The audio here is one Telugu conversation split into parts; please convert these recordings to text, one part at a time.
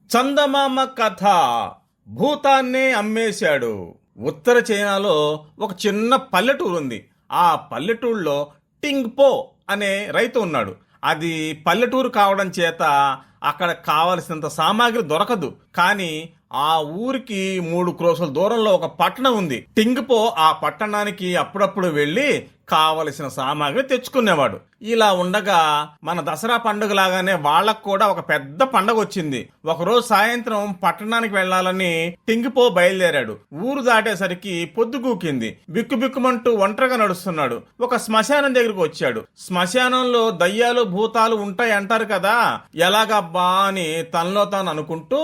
చందమామ కథ. భూతాన్నే అమ్మేశాడు. ఉత్తర చైనాలో ఒక చిన్న పల్లెటూరు ఉంది. ఆ పల్లెటూరులో టింగ్పో అనే రైతు ఉన్నాడు. అది పల్లెటూరు కావడం చేత అక్కడ కావలసినంత సామాగ్రి దొరకదు. కానీ ఆ ఊరికి 3 క్రోసుల దూరంలో ఒక పట్టణం ఉంది. టింగ్పో ఆ పట్టణానికి అప్పుడప్పుడు వెళ్లి కావలసిన సామాగ్రి తెచ్చుకునేవాడు. ఇలా ఉండగా మన దసరా పండుగ లాగానే వాళ్లకు కూడా ఒక పెద్ద పండగ వచ్చింది. ఒకరోజు సాయంత్రం పట్టణానికి వెళ్లాలని టింగిపో బయలుదేరాడు. ఊరు దాటేసరికి పొద్దుగూకింది. బిక్కుబిక్కుమంటూ ఒంటరిగా నడుస్తున్నాడు. ఒక శ్మశానం దగ్గరకు వచ్చాడు. శ్మశానంలో దయ్యాలు భూతాలు ఉంటాయి అంటారు కదా, ఎలాగబ్బా అని తనలో తాను అనుకుంటూ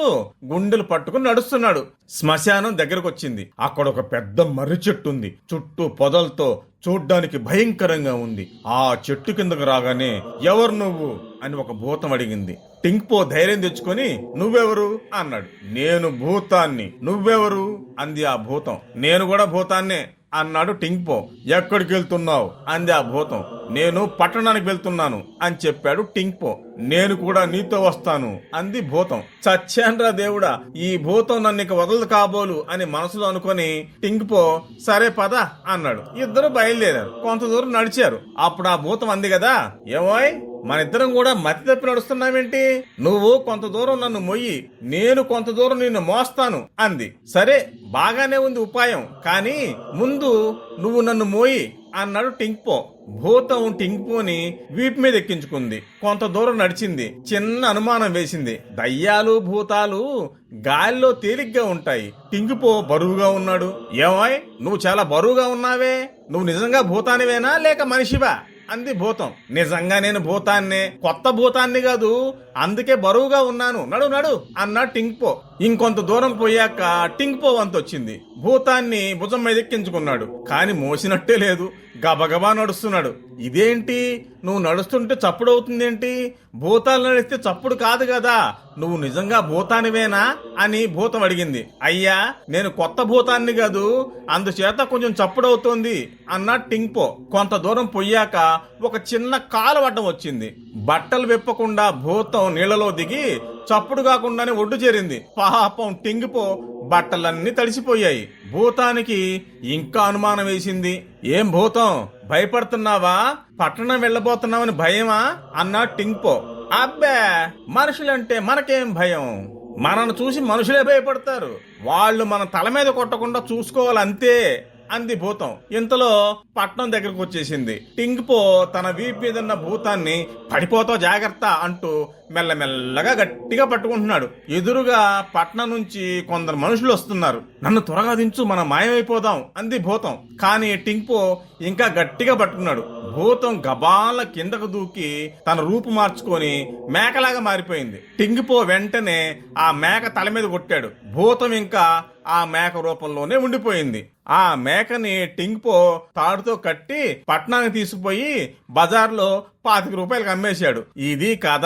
గుండెలు పట్టుకుని నడుస్తున్నాడు. శ్మశానం దగ్గరకు వచ్చింది. అక్కడ ఒక పెద్ద మర్రి చెట్టు ఉంది. చుట్టూ పొదలతో చూడ్డానికి భయంకరంగా ఉంది. ఆ చెట్టు కిందకు రాగానే ఎవరు నువ్వు అని ఒక భూతం అడిగింది. టింగ్పో ధైర్యం తెచ్చుకొని నువ్వెవరు అన్నాడు. నేను భూతాన్ని. నువ్వెవరు అంది ఆ భూతం. నేను కూడా భూతాన్నే అన్నాడు టింగ్పో. ఎక్కడికి వెళ్తున్నావు అంది ఆ భూతం. నేను పట్టణానికి వెళ్తున్నాను అని చెప్పాడు టింగ్పో. నేను కూడా నీతో వస్తాను అంది భూతం. చచ్చాన్రా దేవుడా, ఈ భూతం నన్ను ఇక వదలదు కాబోలు అని మనసులో అనుకొని టింగ్పో సరే పద అన్నాడు. ఇద్దరు బయలుదేరారు. కొంత దూరం నడిచారు. అప్పుడు ఆ భూతం అంది కదా, ఏమోయ్ మన ఇద్దరం కూడా మతి తప్పి నడుస్తున్నావేంటి? నువ్వు కొంత దూరం నన్ను మొయ్యి, నేను కొంత దూరం నిన్ను మోస్తాను అంది. సరే బాగానే ఉంది ఉపాయం, కానీ ముందు నువ్వు నన్ను మోయి అన్నాడు టింగ్పో. భూతం టింగ్పోని వీపు మీద ఎక్కించుకుంది. కొంత దూరం నడిచింది. చిన్న అనుమానం వేసింది. దయ్యాలు భూతాలు గాలిలో తేలిగ్గా ఉంటాయి. టింగ్పో బరువుగా ఉన్నాడు. ఏమాయ్ నువ్వు చాలా బరువుగా ఉన్నావే, నువ్వు నిజంగా భూతానివేనా లేక మనిషివా అంది భూతం. నిజంగా నేను భూతాన్నే, కొత్త భూతాన్ని కాదు, అందుకే బరువుగా ఉన్నాను, నడు నడు అన్నా టింగ్పో. ఇంకొంత దూరం పోయాక టింగ్పో వంతొచ్చింది. భూతాన్ని భుజం మీద ఎక్కించుకున్నాడు. కాని మోసినట్టే లేదు. గబగబా నడుస్తున్నాడు. ఇదేంటి, నువ్వు నడుస్తుంటే చప్పుడు అవుతుందేంటి? భూతాలు నడిస్తే చప్పుడు కాదు కదా, నువ్వు నిజంగా భూతానివేనా అని భూతం అడిగింది. అయ్యా నేను కొత్త భూతాన్ని కాదు, అందుచేత కొంచెం చప్పుడు అవుతోంది అన్నా టింగ్పో. కొంత దూరం పోయాక ఒక చిన్న కాలు అడ్డం వచ్చింది. బట్టలు విప్పకుండా భూతం నీళ్లలో దిగి చప్పుడు కాకుండానే ఒడ్డు చేరింది. పాపం టింగిపో బట్టలన్నీ తడిసిపోయాయి. భూతానికి ఇంకా అనుమానం వేసింది. ఏం భూతం, భయపడుతున్నావా? పట్టణం వెళ్ళబోతున్నావని భయమా అన్నా టింగ్పో. అబ్బే, మనుషులంటే మనకేం భయం, మనను చూసి మనుషులే భయపడతారు, వాళ్ళు మన తల మీద కొట్టకుండా చూసుకోవాలంతే అంది భూతం. ఇంతలో పట్నం దగ్గరకు వచ్చేసింది. టింగ్పో తన వీపు మీదన్న భూతాన్ని పడిపోతావు జాగ్రత్త అంటూ మెల్లమెల్లగా గట్టిగా పట్టుకుంటున్నాడు. ఎదురుగా పట్నం నుంచి కొందరు మనుషులు వస్తున్నారు. నన్ను త్వరగా దించు, మనం మాయమైపోదాం అంది భూతం. కానీ టింగ్పో ఇంకా గట్టిగా పట్టుకున్నాడు. భూతం గబాల కిందకు దూకి తన రూపు మార్చుకొని మేకలాగా మారిపోయింది. టింగ్పో వెంటనే ఆ మేక తల మీద కొట్టాడు. భూతం ఇంకా ఆ మేక రూపంలోనే ఉండిపోయింది. ఆ మేకని టింగ్పో తాడుతో కట్టి పట్నానికి తీసుకుపోయి బజార్లో 25 రూపాయలకు అమ్మేశాడు. ఇది కథ.